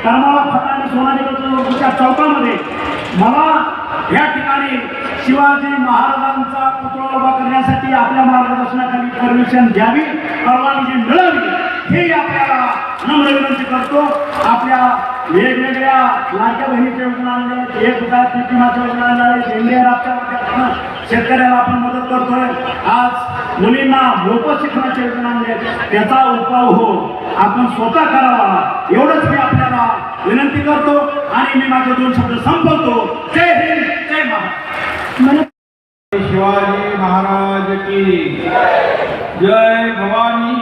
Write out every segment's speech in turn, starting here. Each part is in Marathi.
करमाळा फटा आणि सोनालीच्या चौकामध्ये मला या ठिकाणी शिवाजी महाराजांचा पुतळा उभा करण्यासाठी आपल्या मार्गदर्शनाखाली परमिशन द्यावी, परवानगी मिळावी हे आपल्याला नम्र विनंती करतो. आपल्या वेगवेगळ्या लाडक्या बहिणीच्या योजना आणल्या, 1,000 प्रतिमाच्या योजना आणल्या, इंडिया राष्ट्रीय माध्यमातून शेतकऱ्याला आपण मदत करतोय. आज मुलींना मोफत शिक्षणाच्या योजना आणल्या, त्याचा उपयोग हो आपण स्वतः करावा एवढंच मी आपल्याला विनंती करतो आणि मी माझे 2 शब्द संपवतो. जय हिंद, जय महाराष्ट्र. शिवाजी महाराज की जय. भवानी.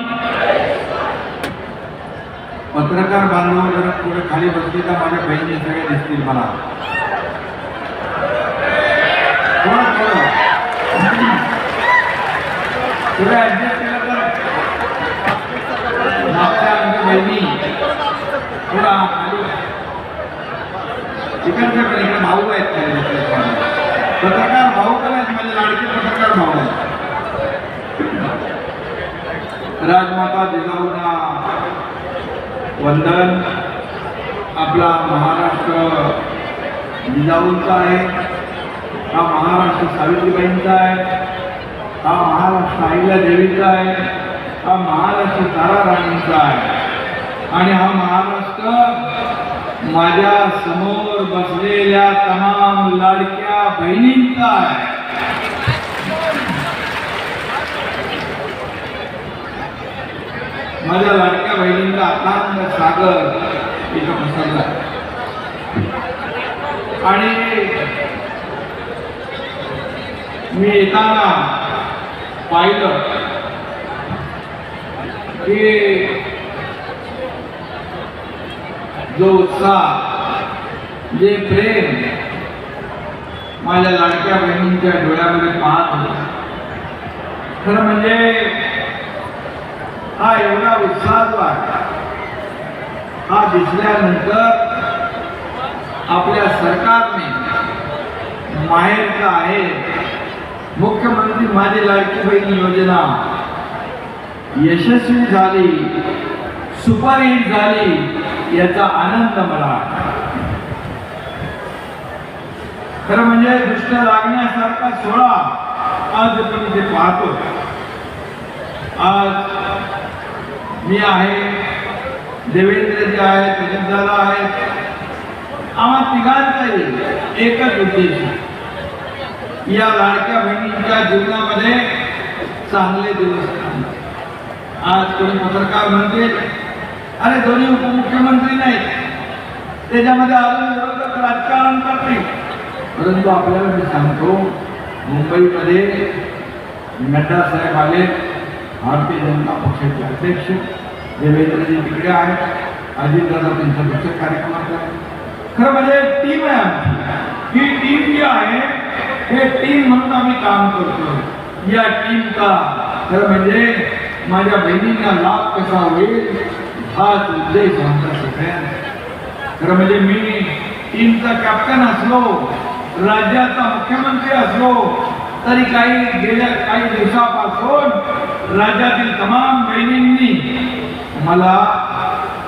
पत्रकार बांधव जरा थोडे खाली बसले तर माझ्या बहिणी सगळे दिसतील मला. थोडं ऍडजस्ट केलं तर मागच्या आमच्या बहिणी थोडा खाली इकडच्या पण इकडे भाऊ आहेत. पत्रकार भाऊ पण आहेत, माझे लाडके पत्रकार भाऊ आहेत. राजमाता जिजाऊंना वंदन. आपला महाराष्ट्र जिजाऊंचा आहे, हा महाराष्ट्र सावित्रीबाईंचा आहे, हा महाराष्ट्र आईला देवीचा आहे, हा महाराष्ट्र तारा राणींचा आहे आणि हा महाराष्ट्र माझ्या समोर बसलेल्या तमाम लाडक्या बहिणींचा आहे. माझ्या लाडक्या बहिणींचा अथांग सागर इथं पसरला आणि मी येताना पाहिलं की जो उत्साह, जे प्रेम माझ्या लाडक्या बहिणींच्या डोळ्यामध्ये पाहत होते, खरं म्हणजे हा एवढा उत्साह जो आहे हा दिसल्यानंतर आपल्या सरकारने माहेरचा आहे मुख्यमंत्री माझी लाडकी बहीण योजना यशस्वी झाली, सुपरहिट झाली याचा आनंद मला आहे. खरं म्हणजे दृष्ट लागण्यासारखा सोहळा आज आपण इथे पाहतो. आज मी आहे, देवेंद्रजी आहेत, प्रदीपदादा आहेत, आम्हा तिघांचाही एकच उद्देश, या लाडक्या बहिणींच्या जीवनामध्ये चांगले दिवस. आज कोणी पत्रकार म्हणते अरे दोन्ही उपमुख्यमंत्री नाहीत, त्याच्यामध्ये अजून विरोधक राजकारण करते. परंतु आपल्याला मी सांगतो, मुंबईमध्ये नड्डा साहेब आले, भारतीय जनता पक्षाचे अध्यक्ष, देवेंद्रजी तिकडे आहेत, अजितदादा त्यांच्या दुसऱ्या कार्यक्रमात आहे. खरं म्हणजे टीम आहे आमची. ही टीम जी आहे हे टीम म्हणून आम्ही काम करतो. या टीमचा खरं म्हणजे माझ्या बहिणींना लाभ कसा होईल हाच उद्देश आमचा सगळ्यांचा. खरं म्हणजे मी टीमचा कॅप्टन असलो, राज्याचा मुख्यमंत्री असलो तरी गेल्या काही दिवसापासून राज्यातील तमाम बहिणींनी मला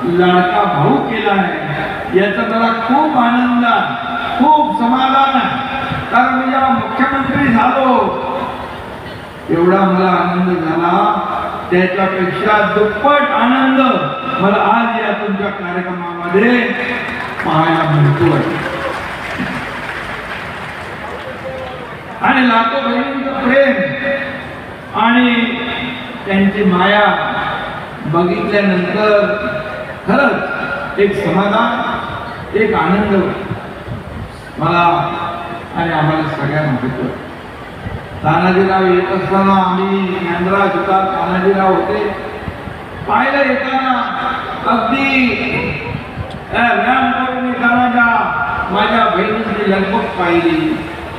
लाडका भाऊ केला आहे. याचा मला खूप आनंद आहे, खूप समाधान आहे. कारण मी जेव्हा मुख्यमंत्री झालो एवढा मला आनंद झाला, त्याच्यापेक्षा दुप्पट आनंद मला आज या तुमच्या कार्यक्रमामध्ये पाहायला मिळतोय. आणि लाखो बहिणींचं प्रेम आणि त्यांची माया बघितल्यानंतर खरंच एक समाधान, एक आनंद मला आणि आम्हाला सगळ्यांना होतो. तानाजीराव येत असताना आम्ही ज्ञानराज होता, तानाजीराव होते, पाहिलं येताना अगदी व्यायाम करून येताना माझ्या बहिणीची लगबग पाहिली,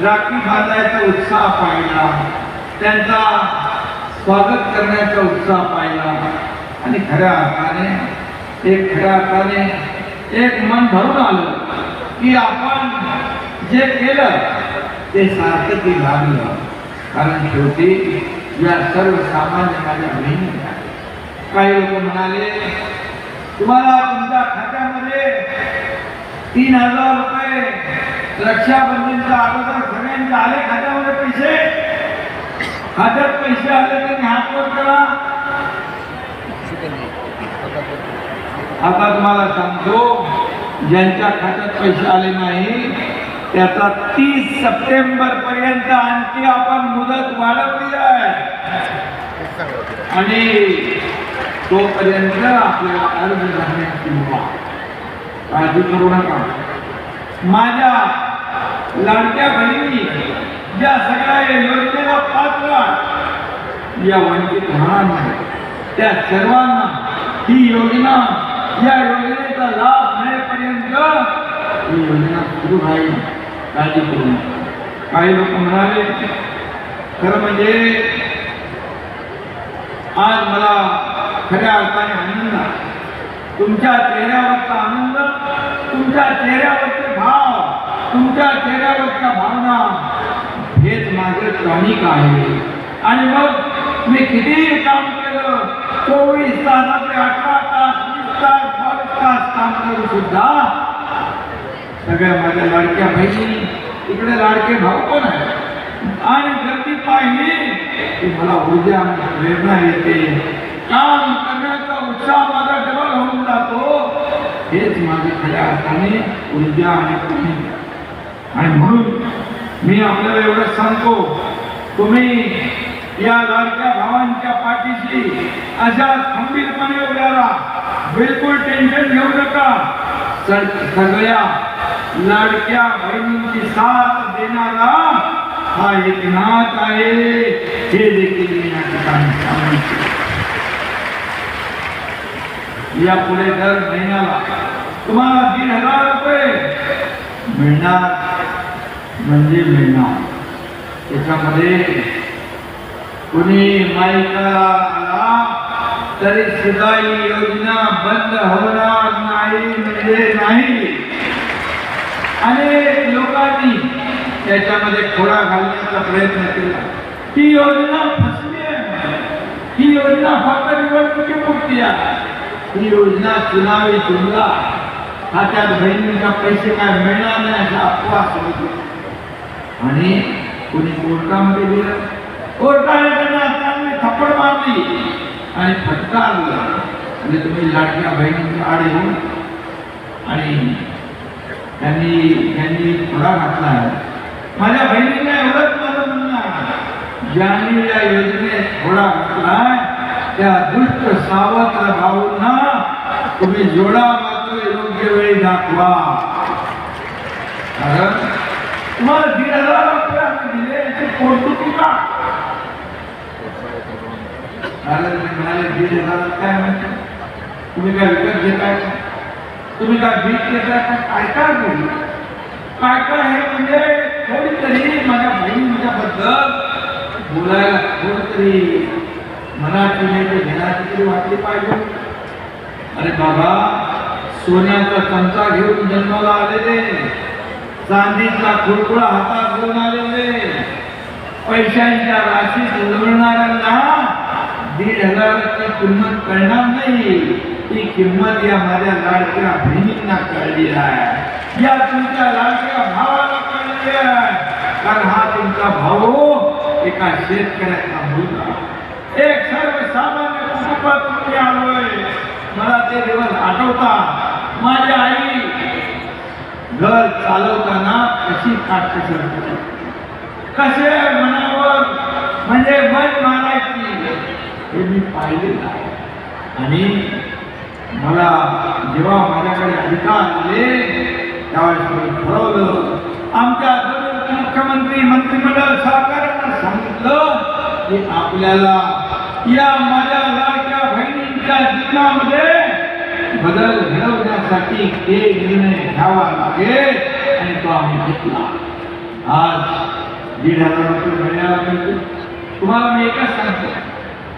राखी बांधायचा उत्साह पाहिला, त्यांचा स्वागत करण्याचा उत्साह पाहिला आणि खऱ्या अर्थाने एक मन भरून आलं की आपण जे केलं ते सार्थकी लागलं. कारण शेवटी या सर्वसामान्य माझ्या बहिणी आहेत. काही लोक म्हणाले तुम्हाला तुमच्या खात्यामध्ये 3,000 रुपये रक्षाबंधनच्या अगोदर सगळ्यांचे आले खात्यामध्ये पैसे. खात्यात पैसे आले तर हात वर करा. आता तुम्हाला सांगतो, ज्यांच्या खात्यात पैसे आले नाही त्याचा 30 सप्टेंबर पर्यंत आणखी आपण मुदत वाढवली आहे आणि तोपर्यंत आपल्याला अर्ज भरण्याची मुभा. काळजी करू नका. माझ्या लाडक्या बहिणी ज्या सगळ्या योजनेला पात्र आहेत, या वंचित राहणार त्या सर्वांना ही योजना, या योजनेचा लाभ मिळेपर्यंत ही योजना सुरू राहील. काळजी करू नका. काही लोक म्हणाले, खरं म्हणजे आज मला खऱ्या अर्थाने आनंद आहे. तुमच्या चेहऱ्यावरचा आनंद, तुमच्या चेहऱ्यावरचे भाव, तुमच्या चेहऱ्यावरच्या भावना हेच माझे टॉनिक आहे. आणि मग मी कितीही काम केलं, 24 तासाचे 18 तास, 20 तास, 22 तास काम करू सुद्धा सगळ्या माझ्या लाडक्या बहिणी, इकडे लाडके भाऊ पण आहेत आणि गर्दी पाहिली की मला ऊर्जा आणि प्रेरणा येते. काम करण्याचा उत्साह माझा डबल होऊन जातो. हेच माझे खऱ्या अर्थाने ऊर्जा आणि प्रेरणा. आणि म्हणून मी आपल्याला एवढं सांगतो, तुम्ही या लाडक्या भावांच्या पाठीशी अशा खंबीरपणे उभ्या राहा. बिलकुल टेन्शन घेऊ नका. सगळ्या लाडक्या बहिणींची साथ देणारा हा एकनाथ आहे, हे देखील मी या ठिकाणी सांगितले. या पुढे दर महिन्याला तुम्हाला 1,500 रुपये मिळणार म्हणजे मिळणार. त्याच्यामध्ये कुणी माहितीला आला तरी सुद्धा ही योजना बंद होणार नाही म्हणजे नाही. अनेक लोकांनी त्याच्यामध्ये खोडा घालण्याचा प्रयत्न केला. ही योजना फसली आहे. ही योजना फक्त निवडणुकीपुरती आहे. ही योजना चुनावी जुमला. खात्यात बहिणींना पैसे काय मिळणार नाही अशा अफवा समजली आणि कोणी कोर्टामध्ये गेलं. कोर्टाने त्यांना चांगली थप्पड मारली आणि फटकारलं. म्हणजे तुम्ही लाडक्या बहिणींच्या आड येऊन आणि त्यांनी थोडा घातला आहे. माझ्या बहिणींना एवढंच माझं म्हणणं आहे, ज्यांनी या योजनेत थोडा घातलाय त्या दुष्ट सावत्र भाऊंना तुम्ही जोडा मात्र योग्य वेळी दाखवा. कारण तुम्हाला 1,500 रुपये आम्ही दिले याचे कौतुकी का? कारण मी म्हणाले 1,500 काय म्हणते, तुम्ही काय विकत घेताय का? तुम्ही काय भीक घेताय का? काय काय बोलू काय काय हे म्हणजे थोडी तरी माझ्या बहिणीच्या बद्दल बोलायला थोडी तरी मनाची नाही घेण्याची तरी वाटली पाहिजे. अरे बाबा, सोन्याचा चमचा घेऊन जन्माला आलेले, चांदीचा खुळखुळा हातात घेऊन आलेले, पैशांच्या राशीत उजळणाऱ्यांना 1,500ची किंमत कळणार नाही. ती किंमत या माझ्या लाडक्या बहिणींना कळली आहे, या तुमच्या लाडक्या भावाला कळली आहे. कारण हा तुमचा भाऊ एका शेतकऱ्याचा मुलगा, एक सर्वसामान्य कुटुंबातून मी आलोय. मला ते दिवस आठवतात. माझी आई घर चालवताना कशी काटकसर करते, कसे मनावर म्हणजे मन मारायची हे मी पाहिलेलं आहे. आणि मला जेव्हा माझ्याकडे अधिकार आले त्यावेळेस मी ठरवलं, आमच्या मुख्यमंत्री मंत्रिमंडळ सहकार्यांना सांगितलं की आपल्याला या माझ्या लाडक्या बहिणींच्या जीवनामध्ये बदल घडवण्यासाठी एक निर्णय घ्यावा लागेल आणि तो आम्ही घेतला. आज 1,500 रुपये मिळायला मिळते. तुम्हाला मी एकच सांगतो,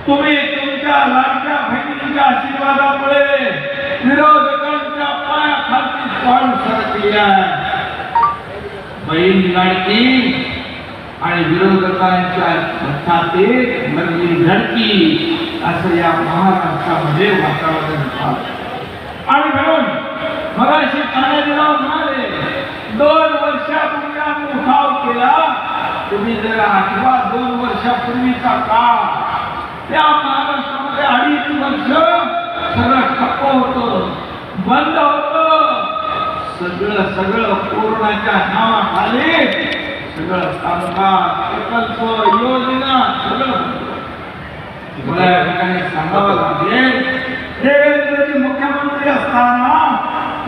तुम्ही तुमच्या लाडक्या बहिणींच्या आशीर्वादामुळे विरोधकांच्या पायाखाली पाऊल सरकली आहे. बहीण लाडकी आणि विरोधकांच्या छातीत भरली धडकी असं या महाराष्ट्रामध्ये वातावरण झालं. आणि म्हणून मगाशी ठाणे जिल्हा म्हणाले तुम्ही जर आठवा 2 वर्षापूर्वीचा काळ त्या महाराष्ट्रामध्ये 2.5 वर्ष सगळं ठप्प होतं, बंद होतं. सगळं कोरोनाच्या नावाखाली सगळं कामकाज, प्रकल्प, योजना सगळं. मला या ठिकाणी सांगावं लागेल, देवेंद्रजी मुख्यमंत्री असताना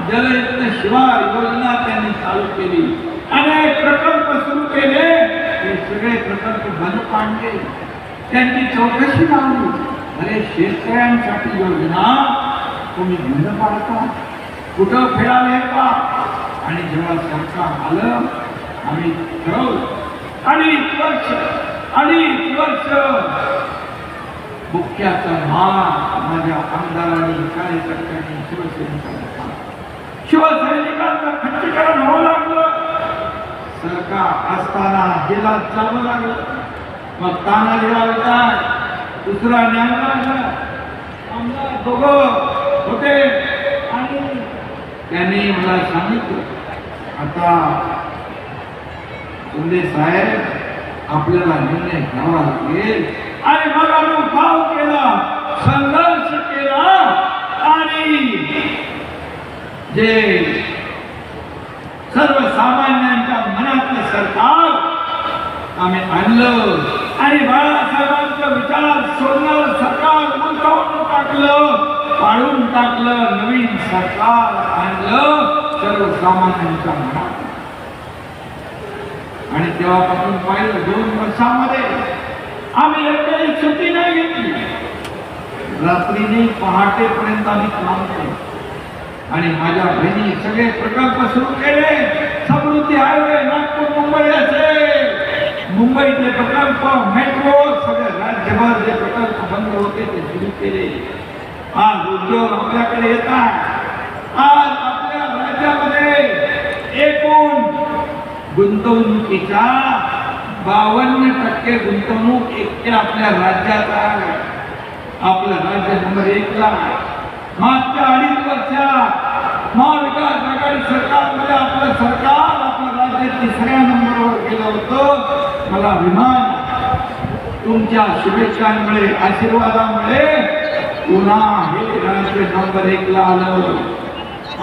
जलयुक्त शिवार योजना त्यांनी चालू केली, अनेक प्रकल्प सुरू केले. हे सगळे प्रकल्प बंद पाडले, त्यांची चौकशी लावली. अरे शेतकऱ्यांसाठी योजना तुम्ही बंद पाडता, कुठं फिराले का? आणि जेव्हा सरकार आलं आम्ही ठरवलं, 2.5 वर्ष मुख्याचा मान माझ्या आमदारांनी, कार्यकर्त्यांनी, शिवसैनिकांचं खच्चीकरण होऊ लागलं. सरकार असताना जिल्हा चालू लागलं, मग ताना दिला दुसरा न्याय लागला. आमदार दोघं होते आणि त्यांनी मला सांगितलं, आता शिंदे साहेब आपल्याला निर्णय घ्यावा लागेल. आणि मग आम्ही उठाव केला, संघर्ष केला आणि जे सर्वसामान्यांच्या मनातलं सरकार आम्ही आणलं आणि बाळासाहेबांचा विचार सोडलं, सरकार गुंतवून टाकलं, पाडून टाकलं, नवीन सरकार आणलं सर्वसामान्यांच्या मनात. आणि तेव्हापासून पाहिलं 2 वर्षामध्ये आम्ही एकही सुट्टी नाही घेतली. रात्रीने पहाटेपर्यंत आम्ही काम केलं आणि माझ्या बहिणी सगळे प्रकल्प सुरू केले. समृद्धी हायवे, नागपूर मुंबई असेल, मुंबईतले प्रकल्प, मेट्रो, सगळे राज्यभर जे प्रकल्प बंद होते ते सुरू केले. आज उद्योग आपल्याकडे येतात. आज आपल्या राज्यामध्ये एकूण गुंतवणुकीच्या 52% गुंतवणूक एकट्या आपल्या राज्यात आहे. आपलं राज्य नंबर 1 ला. मागच्या 2.5 वर्षात महाविकास आघाडी सरकारमध्ये आपलं सरकार, आपलं राज्य 3ऱ्या नंबरवर गेलं होतं. मला अभिमान, तुमच्या शुभेच्छांमुळे, आशीर्वादामुळे पुन्हा हे राज्य नंबर 1 ला आलं.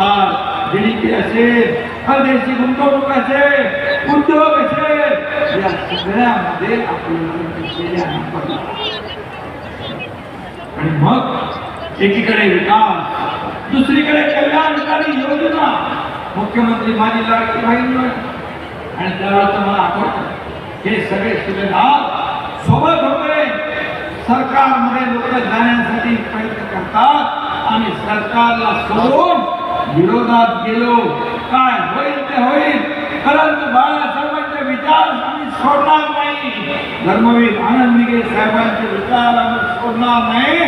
आज GDP असेल, परदेशी गुंतवणूक असेल, उद्योग असेल, या सगळ्यामध्ये आपल्याला. आणि मग एकीकडे विकास, दुसरीकडे कल्याणकारी योजना. मुख्यमंत्री माझी लाडकी बहीण आणि त्यावेळेस मला आठवतं हे सगळे सुभेदार सोबत होते. सरकारमध्ये लोक जाण्यासाठी प्रयत्न करतात आणि सरकारला सोडून विरोधात गेलो, काय होईल ते होईल, परंतु बाळासाहेबांचे विचार आम्ही सोडणार नाही. धर्मवीर आनंद दिघे साहेबांचे विचार आम्ही सोडणार नाही.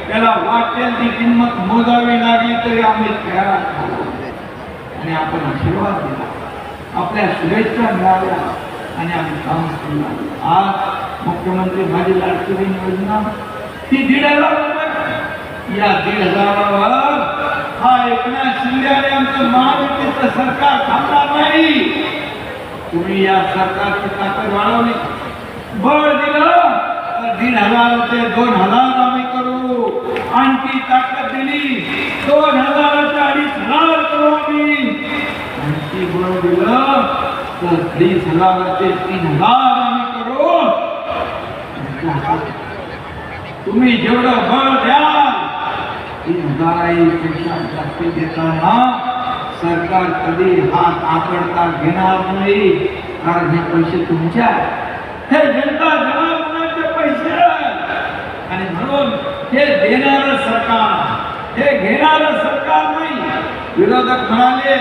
त्याला वाटेल ती किंमत मोजावी लागली तरी आम्ही तयार आहोत. आणि आपण आशीर्वाद दिला, आपल्या शुभेच्छा मिळाल्या आणि आम्ही काम केलं. आज मुख्यमंत्री माझी लाडकी बहीण योजना ती 1,500 रुपये. या 1,500वर हा एकनाथ शिंदे आणि आमचं महायुतीचं सरकार थांबणार नाही. तुम्ही या सरकारची ताकद वाढवली, बळ दिलं तर 1,500 ते 2,000 आम्ही करू. आणखी ताकद दिली 2,000 ते 2,500 करू आम्ही. आणखी बळ दिलं तर 2,500 ते 3,000 आम्ही करू. तुम्ही जेवढं बळ द्याल 3,000 पेक्षा जास्त देताना सरकार कधी हात आकडता घेणार नाही. कारण हे पैसे तुमच्या, हे जनता जनार्दनाचे पैसे आणि म्हणून हे देणारं सरकार, हे घेणारं सरकार नाही. विरोधक म्हणाले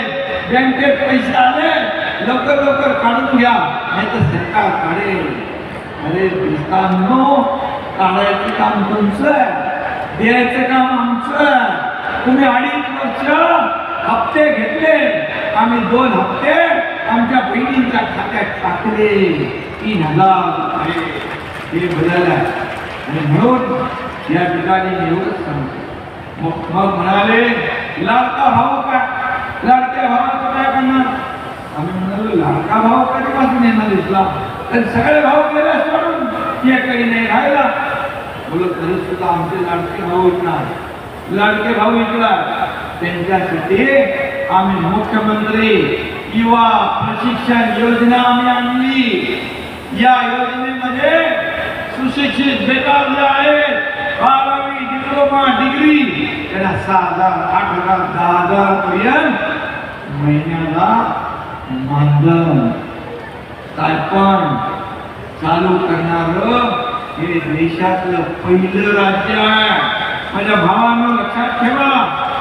बँकेत पैसे आले लवकर लवकर काढून घ्या, नाही तर सरकार काढेल. अरे दिसतानो काढायचं काम तुमचं, द्यायचं काम आमचं. तुम्ही 2.5 वर्ष हप्ते घेतले, आम्ही 2 हप्ते आमच्या बहिणींच्या खात्यात टाकले. 3,000 रुपये हे बदललं. आणि म्हणून या ठिकाणी मी एवढंच सांगतो. मग म्हणाले लाडका भाऊ काय, लाडक्या भावाचं काय करणार? आम्ही म्हणालो लाडका भाऊ कधीपासून येणार इस्लाम? तर सगळे भाऊ गेले सोडून एकही नाही राहिला. बोलो तरी सुद्धा आमचे लाडके भाऊ विकणार, लाडके भाऊ विकणार. त्यांच्यासाठी आम्ही मुख्यमंत्री युवा प्रशिक्षण योजना आम्ही आणली. या योजनेमध्ये सुशिक्षित बेकार जे आहेत 12वी डिप्लोमा डिग्री त्यांना 6,000, 8,000, 10,000 पर्यंत महिन्याला मानधन स्टायपंड चालू करणारं हे देशातलं पहिलं राज्य आहे. माझ्या भावांनो लक्षात ठेवा,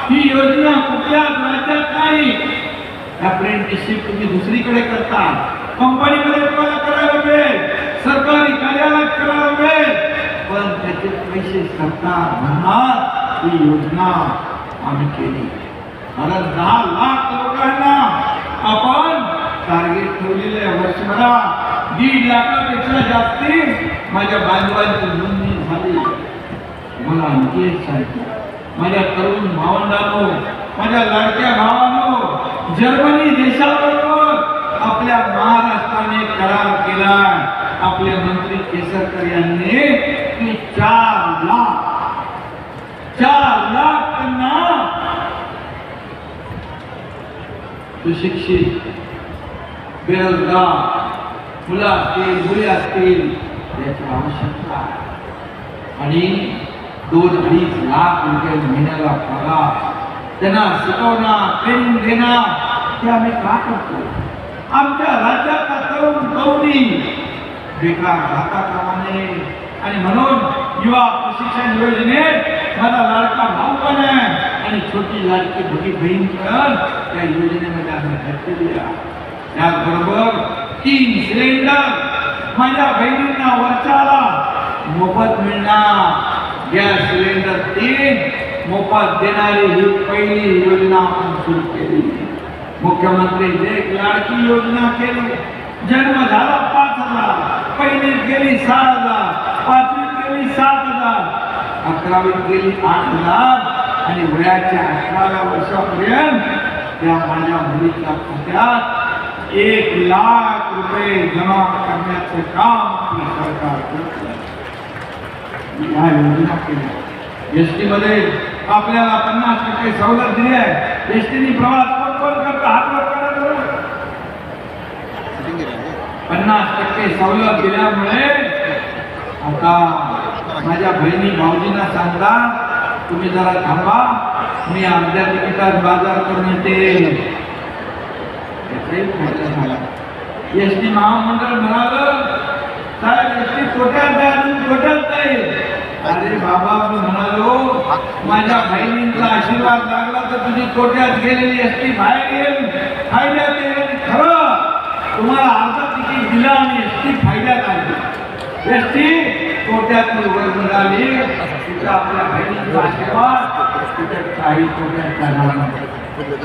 ही योजना कुठल्याच राज्यात नाही. अप्रेंटिसशिप तुम्ही दुसरीकडे करता, कंपनीमध्ये तुम्हाला करायला मिळेल, सरकारी कार्यालयात करायला मिळेल, पण त्याचे पैसे सरकार भरणार. ही योजना आम्ही केली. कारण 10 लाख लोकांना आपण टार्गेट ठेवलेले आहे. वर्षभरात 1.5 लाखापेक्षा जास्ती माझ्या बांधवांची नोंदणी झाली. मला आणखी एक सांगतो, माझ्या तरुण भावंडांनो, माझ्या लाडक्या भावांनो, जर्मनी देशाबरोबर आपल्या महाराष्ट्राने करार केला. आपले मंत्री केसरकर यांनी की 4 लाख त्यांना सुशिक्षित बेरोजगार मुलं असतील, मुली असतील याची आवश्यकता आहे. आणि 2-2.5 लाख रुपये महिन्याला पगार, त्यांना शिकवणार, ट्रेनिंग देणार, हे आम्ही का करतो? आमच्या राज्याचा तरुण तरुणी बेकार राहता कामा नये. आणि म्हणून युवा प्रशिक्षण योजनेत माझा लाडका भाऊ पण आहे आणि छोटी लाडकी भगी बहीण पण त्या योजनेमध्ये आम्ही घातलेली आहे. त्याचबरोबर 3 सिलेंडर माझ्या बहिणींना वर्षाला मोफत मिळणार. गॅस सिलेंडर 3 मोफत देणारी ही पहिली योजना आपण सुरू केली. मुख्यमंत्री एक लाडकी योजना केली. जन्म झाला 5,000, पहिली गेली 6,000, 5वीत गेली 7,000, 11वीत गेली 8,000 आणि वयाच्या 18व्या वर्षापर्यंत त्या माझ्या मुलीच्या खात्यात 1 लाख रुपये जमा करण्याचे काम आपलं सरकार करतं. या योजना केल्या. एसटी मध्ये आपल्याला 50% सवलत दिली आहे. एसटीने प्रवास कोण करता? हात वर करा बरं. 50% सवलत दिल्यामुळे आता माझ्या बहिणी भाऊजींना सांगा, तुम्ही जरा थांबा, मी अर्ध्या तिकिटात बाजार करून येते. एसटी महामंडळ म्हणालं, साहेब एसटी तोट्यात जाईल, तोट्यात जाईल. अरे बाबा, मी म्हणालो माझ्या बहिणींचा आशीर्वाद लागला तर तुझी तोट्यात गेलेली एसटी बाहेर येईल, फायद्यात येईल. खरं तुम्हाला अर्धा तिकीट दिलं आणि एसटी फायद्यात आली. एसटी तोट्यातली वर मिळाली. तिथं आपल्या बहिणींचा आशीर्वाद, तिथे काही तोट्यात जाणार नाही.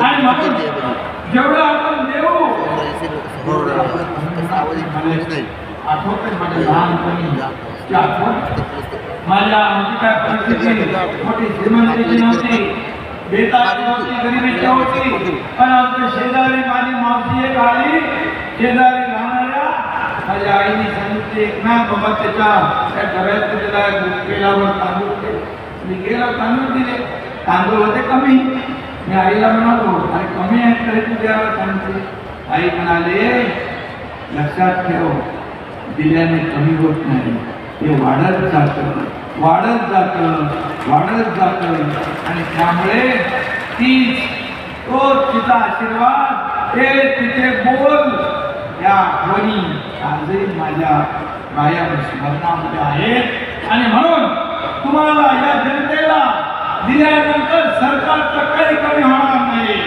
आणि म्हणून जेवढं आपण देऊ आठवते माझ्या लहानपणी माझ्या आमची काय परिस्थिती मोठी श्रीमंतीची नव्हती, बेताची नव्हती, गरिबीची होती. पण आमच्या शेजारी माझी मावशी एक आली, शेजारी राहणाऱ्या माझ्या आईने सांगितले, एक ना बाबा त्याच्या डब्यात त्याला केल्यावर तांदूळ दे. मी गेलो, तांदूळ दिले. तांदूळ होते कमी. मी आईला म्हणालो, अरे कमी आहेत तरी तू द्यायला सांगते. आई म्हणाले, लक्षात ठेव, दिल्याने कमी होत नाही, हे वाढत जातं, वाढत जातं, वाढत जातं. आणि त्यामुळे तीच तो तिचा आशीर्वाद हे तिथे बोल या ध्वनी आजही माझ्या कायम स्मरणामध्ये आहेत. आणि म्हणून तुम्हाला या जनतेला दिल्यानंतर सरकारचं काही कमी होणार नाही.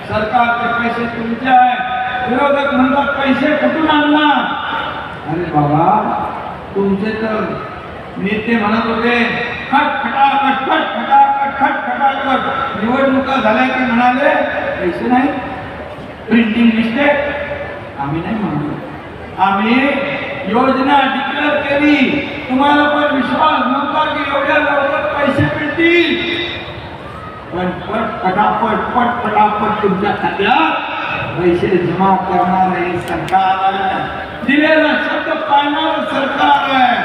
सरकारचे पैसे तुमचे आहेत. विरोधक म्हणतात पैसे कुठून आणणार? अरे बाबा, तुमचे तर नेते म्हणत होते खटखटाकट खटखटाकट खटखटाकट. निवडणुका झाल्या की म्हणाले पैसे नाही, प्रिंटिंग मिस्टेक. आम्ही नाही म्हणतो, आम्ही योजना डिक्लेअर केली. तुम्हाला पण विश्वास नव्हता की एवढ्या लवकर पैसे मिळतील. पण पट फटाफट तुमच्या खात्यात पैसे जमा करणारे सरकार दिलेला शब्द पाळणारं सरकार आहे.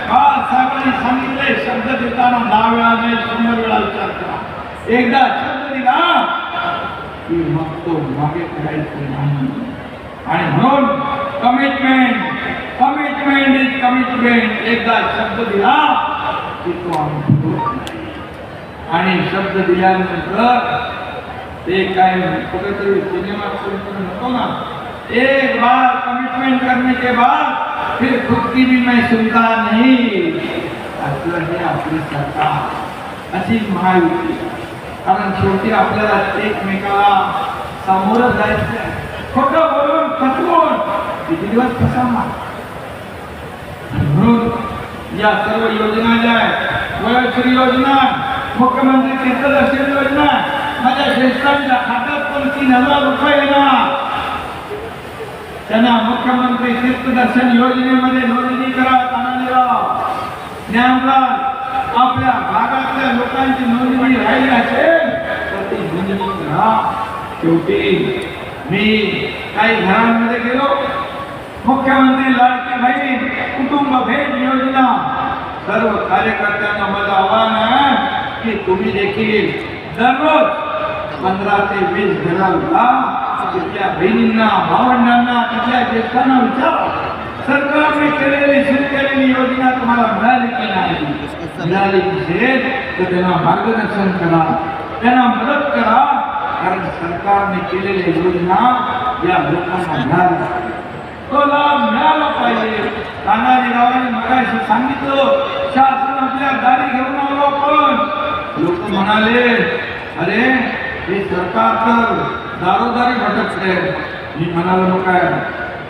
बाळासाहेबांनी सांगितलंय, शब्द देताना 10 वेळा नाही 100 वेळा विचार करा. एकदा शब्द दिला की मग तो मागे करायचं नाही. आणि म्हणून कमिटमेंट इज कमिटमेंट. एकदा शब्द दिला की तो आम्ही तोडत नाही. आणि शब्द दिल्यानंतर ते काय कुठेतरी सिनेमा नको ना, एक बार कमिटमेंट करने के बाद फिर खुद की भी मैं सुनता नहीं. असलं हे आपली सरकार, अशी महायुती. कारण शेवटी आपल्याला एकमेकाला सामोरं जायचं आहे. खोटं बोलून फसवून किती दिवस फसवणार. म्हणून या सर्व योजना ज्या आहेत, वयोश्री योजना, मुख्यमंत्री तीर्थदर्शन योजना, माझ्या ज्येष्ठांच्या खात्यात पण 3,000 रुपये येणार. त्यांना मुख्यमंत्री तीर्थदर्शन योजनेमध्ये नोंदणी करा. तानाजीराव, ज्ञानराज, आपल्या भागातल्या लोकांची नोंदणी राहिली असेल तर ती नोंदणी करा. शेवटी मी काही घरांमध्ये गेलो, मुख्यमंत्री लाडकी बहीण कुटुंब भेट योजना, सर्व कार्यकर्त्यांना माझं आव्हान आहे की तुम्ही देखील दररोज 15 ते 20 घरांना तिथल्या बहिणींना, भावंडांना, तिथल्या ज्येष्ठांना विचारा, सरकारने केलेली सुरू केलेली योजना तुम्हाला मिळाली की नाही. मिळाली नसेल तर त्यांना मार्गदर्शन करा, त्यांना मदत करा. कारण सरकारने केलेल्या योजना या लोकांना मिळाल्या, तो लाभ मिळाला पाहिजे. तानाजीरावांनी मगाशी सांगितलं, शासन आपल्या दारी घेऊन आलो आपण. लोक म्हणाले, अरे हे सरकार तर दारोदारी भटकते. मी म्हणालो, मग काय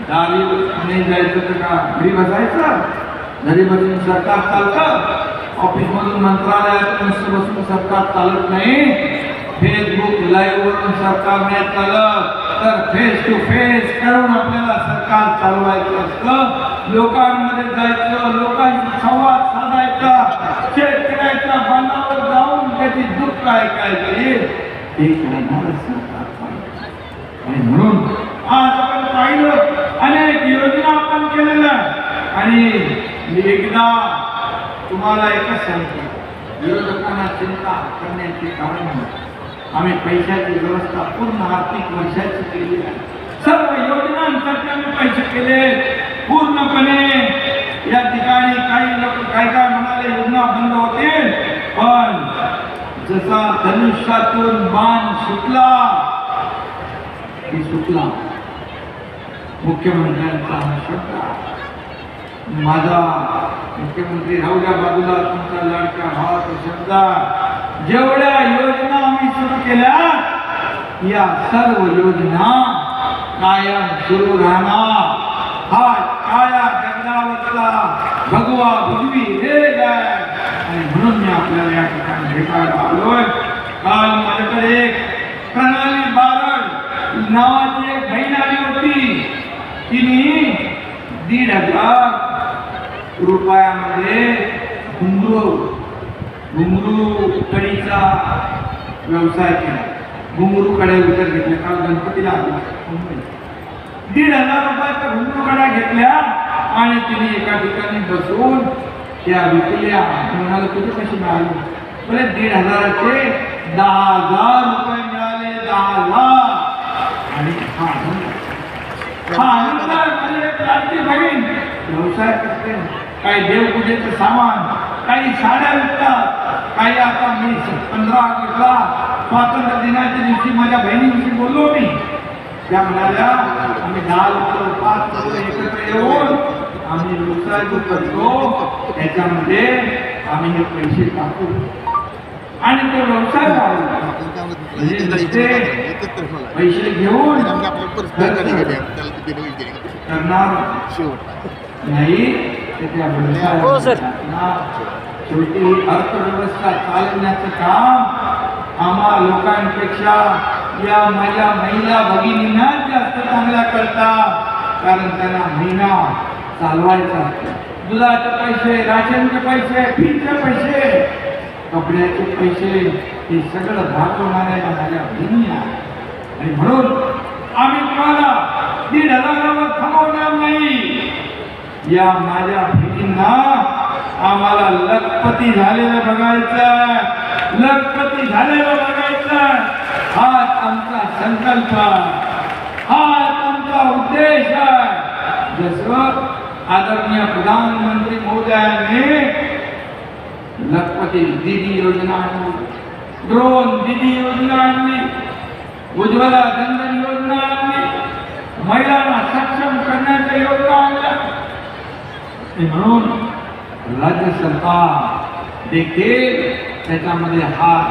दारी नाही जायचं तर का घरी बसायचं? घरी बसून सरकार चालतं? ऑफिस मधून मंत्रालयातून बसून सरकार चालत नाही. फेसबुक लाईव्ह वरून सरकार नाही चालत, तर फेस टू फेस करून आपल्याला सरकार चालवायचं असतं. लोकांमध्ये जायचं, लोकांशी संवाद साधायचा, शेतकऱ्याच्या बांधावर जाऊन त्याची दुःख ऐकायची. हे करणारं सरकार पाहिजे. आणि म्हणून आज आपण पाहिलं, अनेक योजना आपण केलेल्या. आणि मी एकदा तुम्हाला एकच सांगतो, विरोधकांना चिंता करण्याचे कारण आम्ही पैशाची व्यवस्था पूर्ण आर्थिक वर्षाची केली आहे. सर्व योजनांसाठी आम्ही पैसे केले पूर्णपणे. या ठिकाणी काही लोक काय म्हणाले, योजना बंद होतील, पण जसा धनुष्यातून बाण सुटला की सुटला. मुख्यमंत्र्यांचा हा शब्द, माझा मुख्यमंत्री राहुल्या बाजूला, तुमचा लाडक्या भावाचा शब्द, जेवढ्या योजना आम्ही सुरू केल्या या सर्व योजना कायम सुरू राहणार. हा काया जगदावरचा भगवा भगवी वेग आहे. आणि म्हणून मी आपल्याला या ठिकाणी भेटायला आलोय. काल माझ्याकडे एक प्रणाली बारड नावाची एक बहीण आली होती. तिने 1,500 रुपयामध्ये घुंगरू कढीचा व्यवसाय केला. घुंगरू कड्या विकत घेतल्या. काल गणपतीला आला 1,500 रुपयाच्या घुंगरू कड्या घेतल्या आणि तिने एका ठिकाणी बसून त्या विकल्या. म्हणाला, तुझे कशी मिळाली? बोले 1,500चे 10,000 रुपये मिळाले. 10 लाख. आणि लाडकी बहीण व्यवसाय करते. काही देवपूजेचं सामान, काही साड्या विकतात, काही आता मी 15 ऑगस्टला स्वातंत्र्य दिनाच्या दिवशी माझ्या बहिणीविषयी बोललो मी. त्या म्हणाल्या, आम्ही 10 लोक 5 लोक एकत्र येऊन आम्ही व्यवसाय जो करतो त्याच्यामध्ये आम्ही हे पैसे टाकू आणि तो व्यवसाय म्हणजे नसते पैसे घेऊन करणार नाही. त्या शेवटी अर्थव्यवस्था चालवण्याचं काम आम्हा लोकांपेक्षा या माझ्या महिला भगिनींना जास्त चांगल्या करतात. कारण त्यांना महिना चालवायचा असतो. दुधाचे पैसे, राशनचे पैसे, फीचे पैसे, कपड्याचे पैसे, हे सगळं भागवणाऱ्या माझ्या बहिणी आहेत. आणि म्हणून आम्ही तुम्हाला 1,500वर थांबवणार नाही. या माझ्या बहिणींना आम्हाला लखपती झालेलं बघायचं, लखपती झालेलं बघायचं. हाच आमचा संकल्प, हाच आमचा उद्देश आहे. जसं आदरणीय प्रधानमंत्री महोदयांनी लखपती दीदी योजना आणली, ड्रोन दीदी योजना आणली, उज्ज्वला जनधन योजना आणली, महिलांना सक्षम करण्याच्या योजना आणल्या. म्हणून राज्य सरकार देखील त्याच्यामध्ये हात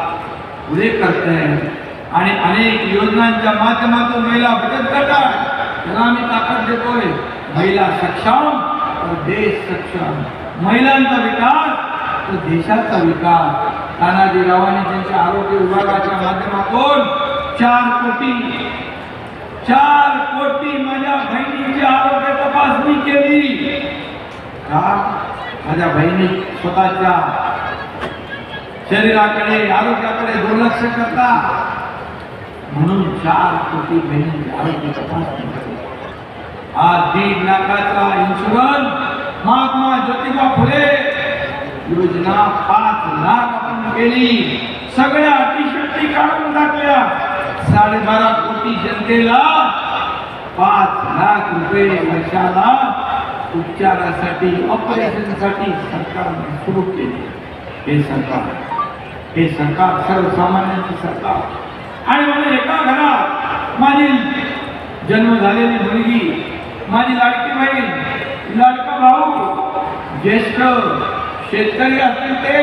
पुढे करते आणि अनेक योजनांच्या माध्यमातून महिला बचत गट त्याला आम्ही ताकद देतोय. महिला सक्षम तर देश सक्षम, महिलांचा विकास तर देशाचा विकास. तानाजीरावांनी त्यांच्या आरोग्य विभागाच्या माध्यमातून 4 कोटी माझ्या बहिणीची आरोग्य तपासणी केली. का माझ्या बहिणी स्वतःच्या शरीराकडे आरोग्याकडे दुर्लक्ष करतात, म्हणून 4 कोटी बहिणींची आरोग्य तपासणी केली. आज 1.5 लाखाचा इन्शुरन्स महात्मा ज्योतिबा फुले योजना 5 लाख आपण केली. सगळ्या अटीशर्ती काढून टाकल्या. 12.5 कोटी जनतेला 5 लाख रुपये वर्षाला उपचारासाठी, ऑपरेशनसाठी सरकारने सुरू केले. हे सरकार सर्वसामान्यांची सरकार. आणि मला एका घरात माझी जन्म झालेली मुलगी, माझी लाडकी बहीण, लाडका भाऊ, ज्येष्ठ शेतकरी असतील ते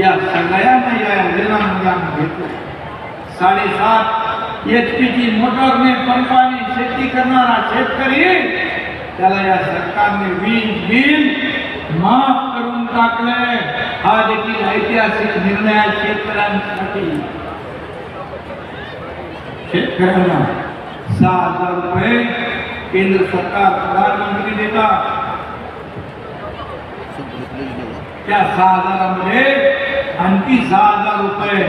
या सगळ्यांना या योजनांमध्ये आम्ही घेतलं. 7.5 HP ची मोटरने पंपाने शेती करणारा शेतकरी त्याला या सरकारने वीज बिल माफ करून टाकले. हा देखील ऐतिहासिक निर्णय आहे शेतकऱ्यांसाठी. शेतकऱ्यांना 6,000 रुपये केंद्र सरकार प्रधानमंत्री देतात. त्या 6,000 मध्ये आणखी 6,000 रुपये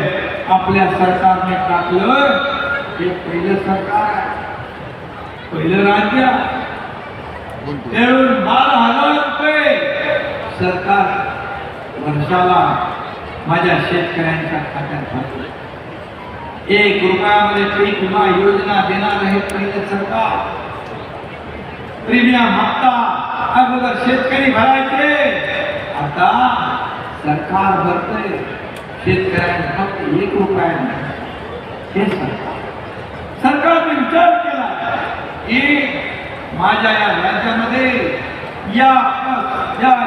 आपल्या सरकारने टाकलं. हे पहिलं सरकार आहे, पहिलं राज्य. 12,000 रुपये सरकार वर्षाला माझ्या शेतकऱ्यांच्या खात्यात भरतो. 1 रुपयामध्ये पीक विमा योजना देणार आहे पहिलं सरकार. प्रीमियम हप्ता अगोदर शेतकरी भरायचे, आता सरकार भरतंय शेतकऱ्यांना फक्त 1 रुपयाने. हे सरकारने विचार केला की माझ्या या राज्यामध्ये या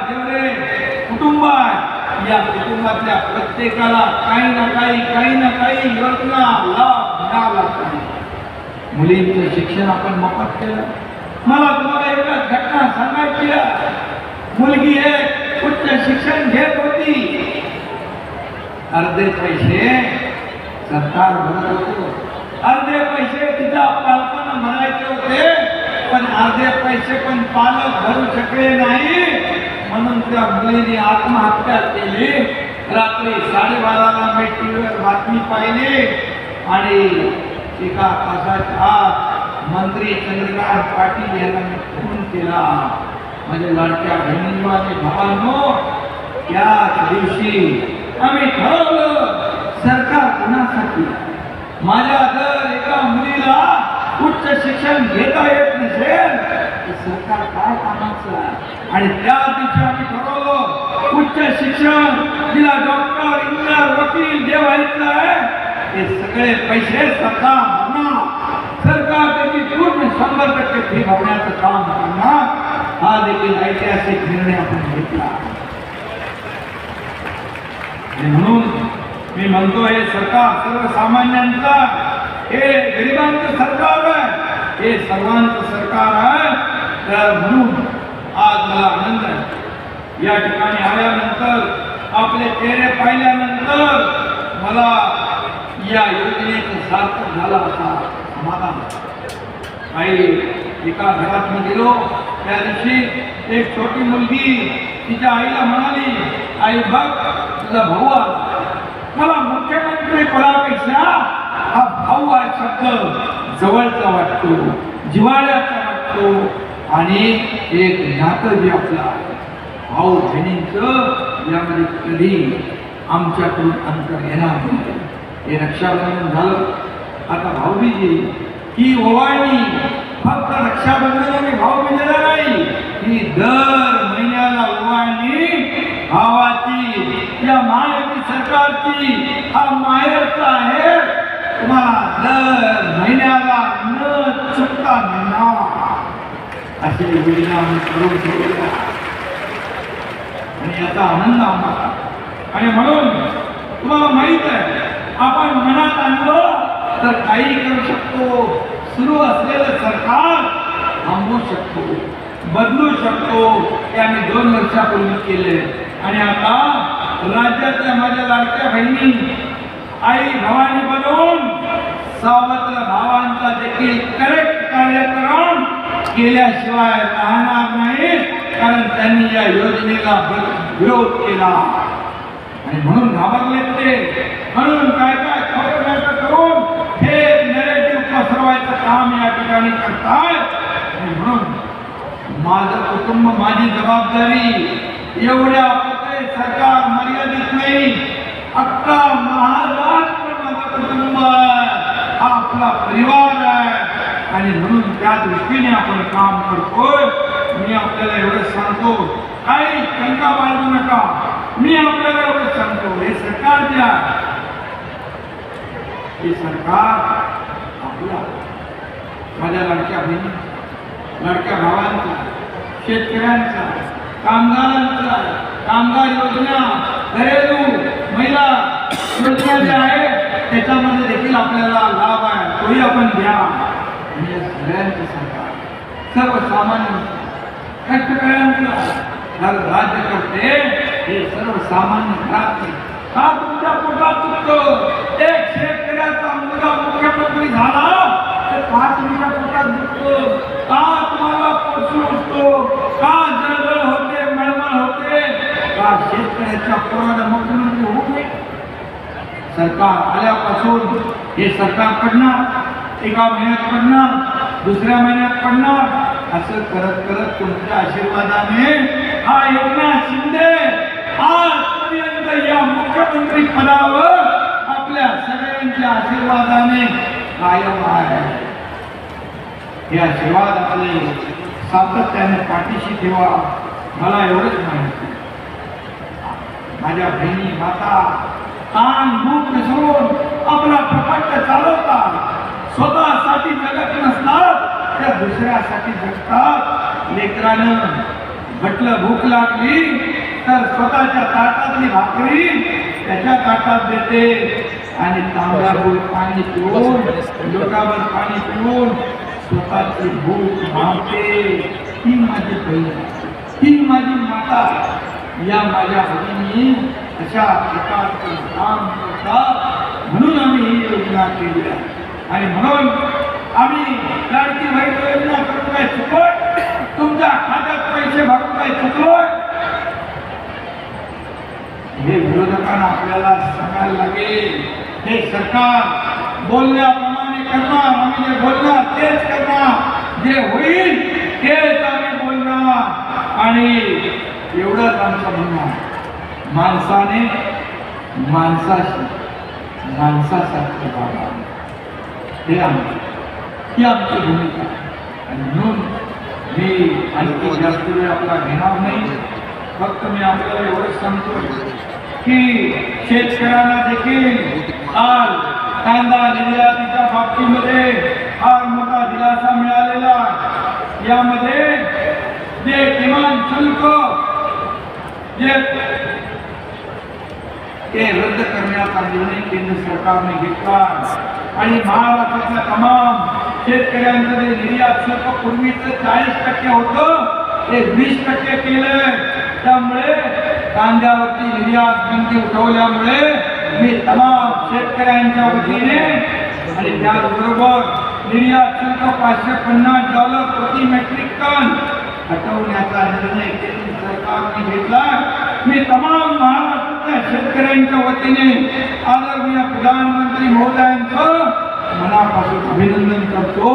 जेवढे कुटुंब आहेत, या कुटुंबातल्या प्रत्येकाला काही ना काही योजना लाभ मिळाला पाहिजे. मुलींचं शिक्षण आपण मोफत केलं. मला तुम्हाला एकच घटना सांगायची आहे. मुलगी एक उच्च शिक्षण घेत होती. अर्धे पैसे सरकार भरत होते, अर्धे पैसे तिच्या पालकांना भरायचे होते, पण अर्धे पैसे पण पालक भरू शकले नाही. म्हणून त्या मुलीने आत्महत्या केली. रात्री 12:30ला मी टीव्हीवर बातमी पाहिली आणि एका तासाच्या आत मंत्री चंद्रकांत पाटील यांना मी फोन केला. माझ्या लाडक्या बहिणींनो आणि भावांनो, त्याच दिवशी आम्ही ठरवलं सरकार कोणासाठी. माझ्या जर एका मुलीला उच्च शिक्षण घेता येत नसेल तर सरकार काय कामाचं आहे. आणि त्या दिवशी आम्ही ठरवलं उच्च शिक्षण तिला डॉक्टर, इंजिनियर, वकील जे व्हायचं आहे ते सगळे पैसे सरकार भरणार. सरकार त्याची पूर्ण 100% फी भरण्याचं काम करणार. हा देखील ऐतिहासिक निर्णय आपण घेतला. म्हणून मी म्हणतो हे सरकार सर्वसामान्यांचा, हे गरिबांचं सरकार आहे, हे सर्वांचं सरकार आहे. तर म्हणून आज मला आनंद आहे. या ठिकाणी आल्यानंतर, आपले चेहरे पाहिल्यानंतर मला या योजनेचं सार्थक झालं असा समाधान. एका घरात मी गेलो, त्या दिवशी एक छोटी मुलगी तिच्या आईला म्हणाली, आई बघ तुझा भाऊ आला. मला मुख्यमंत्री पदापेक्षा हा भाऊ हा शब्द जवळचा वाटतो, जिव्हाळ्याचा वाटतो. आणि एक नातं जे आपलं आहे भाऊ बहिणींचं यामध्ये कधी आमच्याकडून अंतर येणार नाही. हे रक्षाबंधन झालं. आता भाऊबीज ही ओवाळणी फक्त रक्षाबंधन आणि भाऊबीजेला नाही, ही दर महिन्याला ओवाळणी भावाची या महायुती सरकारची हा माहेरचा आहे. तुम्हाला दर महिन्याला न चुकता मिळणार अशी योजना आम्ही करून ठेवल्या आणि याचा आनंद आम्हाला. आणि म्हणून तुम्हाला माहित आहे आपण मनात आणलं तर काही करू शकतो. सुरू असलेलं सरकार थांबवू शकतो, बदलू शकतो. हे आम्ही 2 वर्षापूर्वी केले. आणि आता राज्यातल्या माझ्या लाडक्या बहिणी आई भवानी बनवून सावत्र भावांचा देखील करेक्ट कार्यक्रम केल्याशिवाय राहणार नाही. कारण त्यांनी या योजनेला विरोध केला आणि म्हणून घाबरले ते. म्हणून काय काय खोटं करून हे नॅरेटिव्ह पसरवायचं काम या ठिकाणी करतात. आणि म्हणून माझं कुटुंब माझी जबाबदारी एवढ्या पुरते सरकार मर्यादित नाही. अख्खा महाराष्ट्र माझं कुटुंब आहे, हा आपला परिवार आहे. आणि म्हणून त्या दृष्टीने आपण काम करतोय. मी आपल्याला एवढं सांगतो, काही शंका बाळगू नका. मी आपल्याला एवढं सांगतो, हे सरकार जे आहे हे सरकार आपला माझ्या लाडक्या बहिणी लाडक्या भावांचा, शेतकऱ्यांचा, कामगारांचा, कामगार योजना, घरेलू महिला योजना जी आहे त्याच्यामध्ये देखील आपल्याला लाभ आहे, तोही आपण घ्या. आणि या सगळ्यांचं सरकार सर्वसामान्य कष्टकऱ्यांचं राज्य करते. हे सर्वसामान्य घरात का तुमच्या पोटात दुखतो? एक शेतकऱ्याचा मुलगा मुख्यमंत्री झाला तर का तुमच्या पोटात दुखतो? का तुम्हाला पोषण होतो? का जळजळ होते, मळमळ होते? का शेतकऱ्याच्या पोराला मुख्यमंत्री होऊ नये? सरकार आल्यापासून हे सरकार पडणार, एका महिन्यात पडणार, दुसऱ्या महिन्यात पडणार. असं करत करत तुमच्या आशीर्वादाने हा एकनाथ शिंदे आजपर्यंत या मुख्यमंत्री पदावर आपल्या सगळ्यांच्या आशीर्वादाने कायम आहे. हे आशीर्वाद आपले सातत्याने पाठीशी ठेवा. मला एवढंच माहिती, माझ्या बहिणी माता ताण भूक विसरून आपला प्रपंच चालवतात. स्वतःसाठी जगत नसतात, त्या दुसऱ्यासाठी जगतात. लेकरानं म्हटलं भूक लागली तर स्वतःच्या ताटातली भाकरी त्याच्या ताटात देते आणि तांब्याभर पाणी पिऊन, लोटाभर पाणी पिऊन स्वतःची भूक भागते. ही माझी बहीण, ही माझी माता. या माझ्या भगिनी अशा प्रकारचं काम करतात. म्हणून आम्ही ही योजना केली आहे. आणि म्हणून आम्ही लाडकी बहीण योजना करून काय चुकलोय? तुमच्या खात्यात पैसे भरून काय चुकलोय? हे विरोधकांना आपल्याला सांगायला लागेल. हे सरकार बोलण्याप्रमाणे करणार. आम्ही जे बोलणार तेच करणार. जे होईल तेच आम्ही बोलणार. आणि एवढंच आमचं म्हणणं आहे, माणसाने माणसाशी माणसासारखं वागावं. ही आमची भूमिका. आणि म्हणून मी आणखी जास्त वेळ आपला घेणार नाही. फक्त मी आपल्याला एवढंच सांगतो की शेतकऱ्यांना देखील आज कांदा निर्यातीच्या बाबतीमध्ये फार मोठा दिलासा मिळालेला. यामध्ये जे किमान शुल्क जे ते रद्द करण्याचा निर्णय केंद्र सरकारने घेतला आणि महाराष्ट्रातल्या तमाम शेतकऱ्यांचं जे निर्यात शुल्क पूर्वीचं 40% होतं ते 20% केलं. त्यामुळे कांद्यावरती निर्यात बंदी उठवल्यामुळे मी तमाम शेतकऱ्यांच्या वतीने आणि त्याचबरोबर निर्यात शुल्क $550 प्रति मेट्रिक टन हटवण्याचा निर्णय केंद्र सरकारने घेतला. मी तमाम महाराष्ट्रातल्या शेतकऱ्यांच्या वतीने आदरणीय प्रधानमंत्री महोदयांचं मनापासून अभिनंदन करतो. करतो,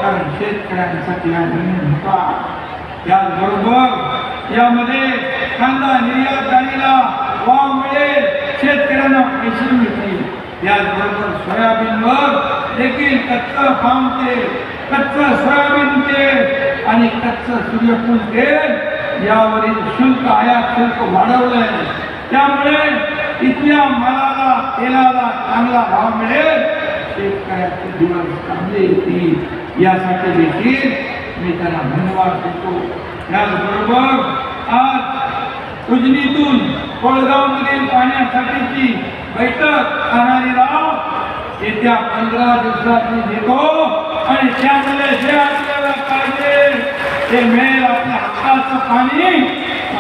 कारण शेतकऱ्यांसाठी हा निर्णय होता. त्याचबरोबर यामध्ये कांदा निर्यातदारीला वाव मिळेल, शेतकऱ्यांना पैसे मिळतील. त्याचबरोबर सोयाबीनवर देखील कच्चं पाम तेल, कच्चं सोयाबीन तेल आणि कच्चं सूर्यफूल तेल यावरील शुल्क, आयात शुल्क वाढवलंय. त्यामुळे इथल्या मालाला, तेलाला चांगला भाव मिळेल, शेतकऱ्याचे दिवस चांगले येतील, यासाठी देखील मी त्यांना धन्यवाद देतो. त्याचबरोबर आज उजनीतून कोळगावमधील पाण्यासाठीची बैठक खाणारी राव येत्या 15 दिवसात मी घेतो आणि त्यामुळे जे आपल्याला पाहिजे ते मिळेल. आपल्या हक्काचं पाणी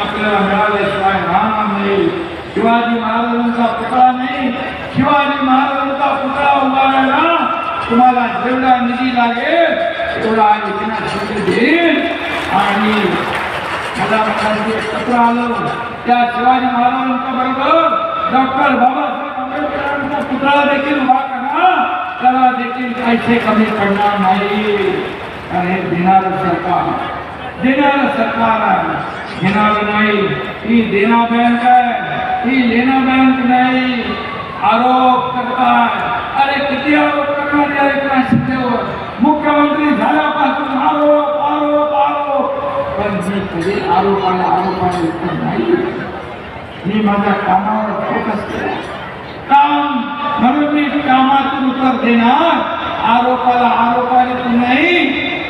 आपल्याला मिळाल्याशिवाय राहणार नाही. शिवाजी महाराजांचा पुतळा नाही, शिवाजी महाराजांचा पुतळा उभारायला तुम्हाला जेवढा निधी लागेल तेवढा निधी देईल. आणि मला म्हणायचे पत्र आलं, त्या शिवाजी महाराजांच्या बरोबर डॉक्टर बाबासाहेब आंबेडकरांचा पुतळा देखील उभा करा, त्याला देखील पैसे कमी पडणार नाही. कारण हे देणारं सरकार आहे, घेणारं नाही. ही देना बँक आहे, ही लेना बँक नाही. आरोप करतात, अरे किती आरोप करणार या एकनाथ शिंदेवर, मुख्यमंत्री झाल्यापासून आरोप आरोप आरोप. पण मी कधी आरोपाला उत्तर नाही. मी माझ्या कामावर फोकस केला, काम म्हणून मी कामातून उत्तर देणार. आरोपाने नाही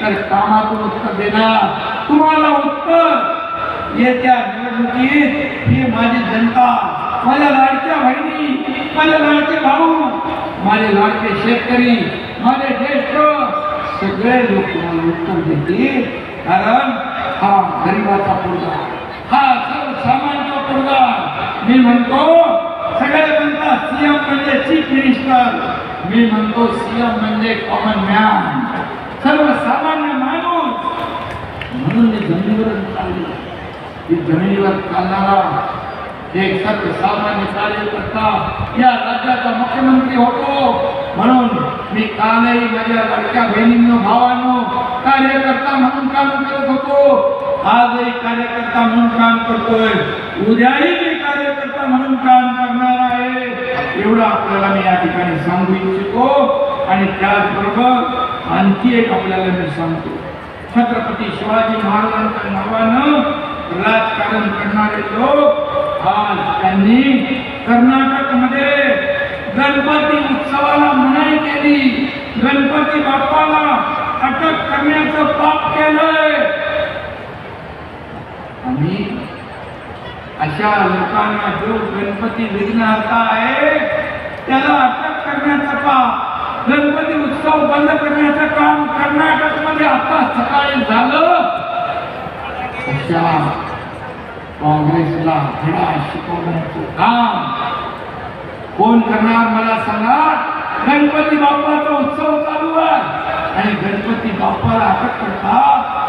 तर कामातून उत्तर देणार. तुम्हाला उत्तर येत्या निवडणुकीत ही माझी जनता, माझ्या लाडक्या बहिणी, माझे लाडके भाऊ, माझे लाडके शेतकरी, माझे ज्येष्ठ सगळे लोक तुम्हाला उत्तर देतील. कारण हा गरीबाचा पोरगा, हा सर्वसामान्य पोरगा. मी म्हणतो, सगळे म्हणतात सीएम म्हणजे चीफ मिनिस्टर, मी म्हणतो सीएम म्हणजे कॉमन मॅन, सर्वसामान्य माणूस. म्हणून मी जमिनीवर चाललो. ही जमिनीवर चालणारा एक सर्वसामान्य कार्यकर्ता या राज्याचा मुख्यमंत्री होतो. म्हणून मी कालही माझ्या लाडक्या बहिणींनो, भावांनो, कार्यकर्ता म्हणून काम करत होतो, आजही कार्यकर्ता म्हणून काम करतोय, उद्याही मी कार्यकर्ता म्हणून काम करणार आहे. एवढं आपल्याला मी या ठिकाणी सांगू इच्छितो. आणि त्याचबरोबर आणखी एक आपल्याला मी सांगतो, छत्रपती शिवाजी महाराजांच्या नावानं राजकारण करणारे लोक आज त्यांनी कर्नाटकमध्ये गणपती उत्सवाला मनाई केली, गणपती बाप्पाला अटक करण्याचं पाप केलंय. आणि अशा लोकांना जो गणपती विघ्नहर्ता आहे त्याला अटक करण्याचं पाप, गणपती उत्सव बंद करण्याचं काम कर्नाटकमध्ये आता सकाळी झालं. अशा काँग्रेसला धडा शिकवण्याचं काम कोण करणार मला सांगा. गणपती बाप्पाचा उत्सव चालू आहे आणि गणपती बाप्पाला अटक करता,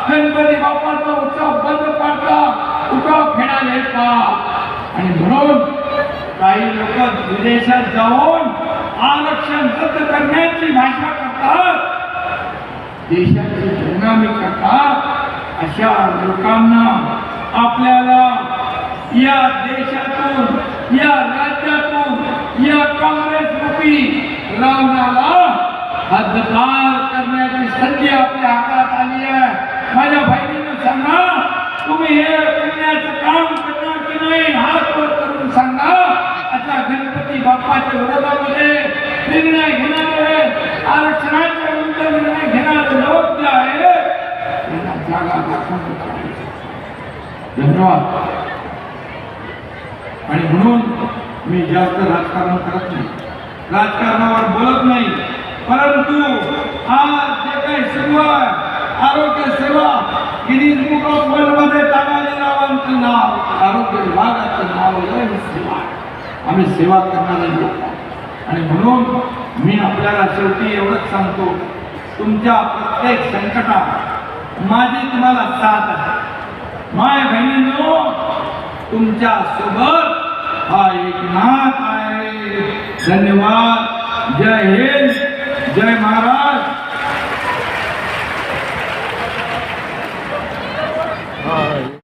गणपती बाप्पाचा उत्सव बंद करता, उठाव फेडायला येतात. आणि म्हणून काही लोक विदेशात जाऊन आरक्षण रद्द करण्याची भाषा करतात, देशाची बदनामी करतात. अशा लोकांना आपल्याला या देशातून, या राज्यातून, या काँग्रेस रूपी रावणाला हद्दपार करण्याची संधी आपल्या हातात आली आहे. माझ्या बहिणींना सांगा, तुम्ही हे पुण्याचं काम करणार की नाही, हात वर करून सांगा. आता गणपती बाप्पाच्या विरोधामध्ये निर्णय घेणारे, आरक्षणाच्या विरुद्ध निर्णय घेणारे लोक जे आहेत त्यांना जागा दाखवण्याची. धन्यवाद. आणि म्हणून मी जास्त राजकारण करत नाही, राजकारणावर बोलत नाही. परंतु आज जे काही सुरू आहे, आरोग्य सेवा, गिनीज बुक ऑफ वर्ल्ड मध्ये तानाजीरावांचं नाव, आरोग्य विभागाचं नाव सेवा, आम्ही सेवा करणारे लोक. आणि म्हणून मी आपल्याला शेवटी एवढंच सांगतो, तुमच्या प्रत्येक संकटात माझी तुम्हाला साथ आहे. माय बहिणींनो, तुमच्या सोबत हा एकनाथ आहे. धन्यवाद. जय हिंद, जय महाराज. हा